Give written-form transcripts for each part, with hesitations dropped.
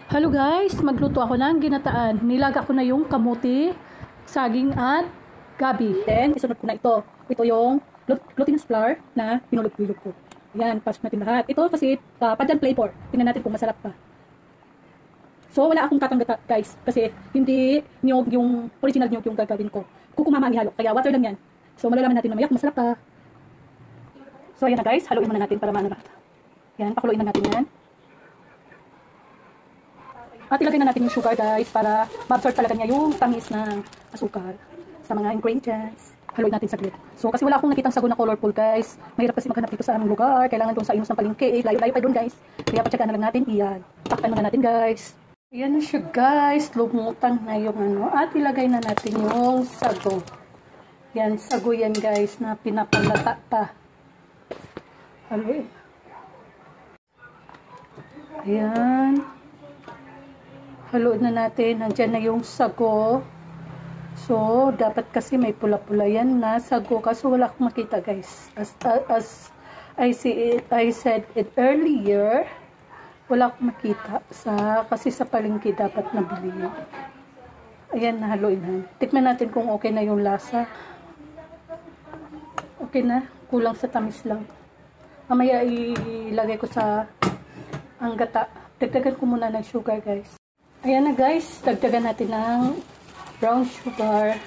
Hello guys, magluto ako ng ginataan. Nilaga ko na yung kamote, saging at gabi. Then, isunod ko na ito. Ito yung glutinous flour na pinulog-pilog ko. Ayan, pasok natin lahat. Ito kasi pandan flavor. Tingnan natin kung masarap pa. So, wala akong katanggata guys. Kasi hindi niyog yung original niyog yung gagawin ko. Kukumama ang ihalo. Kaya water lang yan. So, malalaman natin mamaya kung masarap pa. So, ayan na guys. Haluin muna natin para manarap. Yan, pakuluin na natin yan. At ilagay na natin yung sugar guys para ma-absorb talaga niya yung tamis ng asukar sa mga ingredients. Haluin natin saglit. So kasi wala akong nakitang sago na colorful guys. Mahirap kasi maghanap dito sa aming lugar. Kailangan doon sa inos ng palengke. Layo-layo pa doon guys. Kaya patsagaan na lang natin iyan. Takpan muna natin guys. Ayan na siya guys. Lumutang na yung ano. At ilagay na natin yung sago. Yan, sago yan guys na pinapalata pa. Haluin. Ayan. Haluin na natin. Nandiyan na yung sago. So, dapat kasi may pula-pula yan na sago. Kaso wala akong makita guys. As I said it earlier, wala akong makita. Kasi sa palengke dapat nabili yun. Ayan, nahaluin na. Tikman natin kung okay na yung lasa. Okay na. Kulang sa tamis lang. Mamaya ilagay ko sa anggata. Dagdagan ko muna ng sugar guys. Ayan na guys, dagdagan natin ng brown sugar.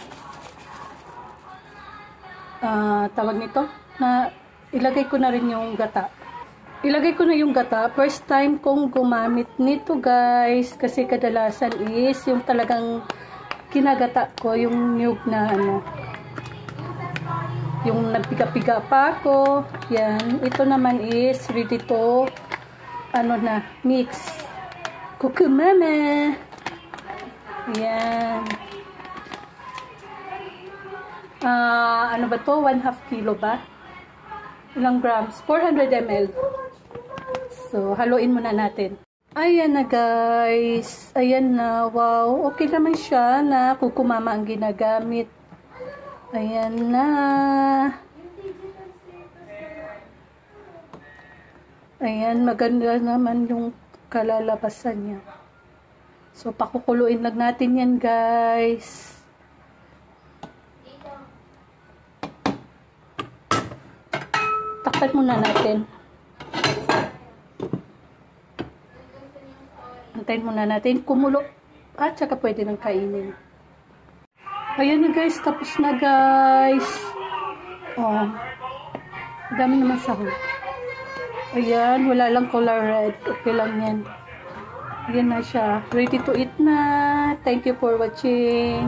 Tawag nito, na ilagay ko na rin yung gata. Ilagay ko na yung gata. First time kong gumamit nito guys, kasi kadalasan is yung talagang kinagata ko, yung niyog na ano, yung nagpiga-piga pa ako. Yan, ito naman is ready to ano na, mix. Kukumama. Ayan. Ano ba to? 1/2 kilo ba? Ilang grams? 400 ml. So, haluin muna natin. Ayan na guys. Ayan na. Wow. Okay naman siya na kukumama ang ginagamit. Ayan na. Ayan. Maganda naman yung kalalabasan niya. So, pakukuluin lang natin yan, guys. Takpan muna natin. Antayin muna natin. Kumulo. At saka pwede nang kainin. Ayan na, guys. Tapos na, guys. Oh. Dami naman sahog. Ayan, wala lang color red. Okay lang yan. Ayan na siya. Ready to eat na. Thank you for watching.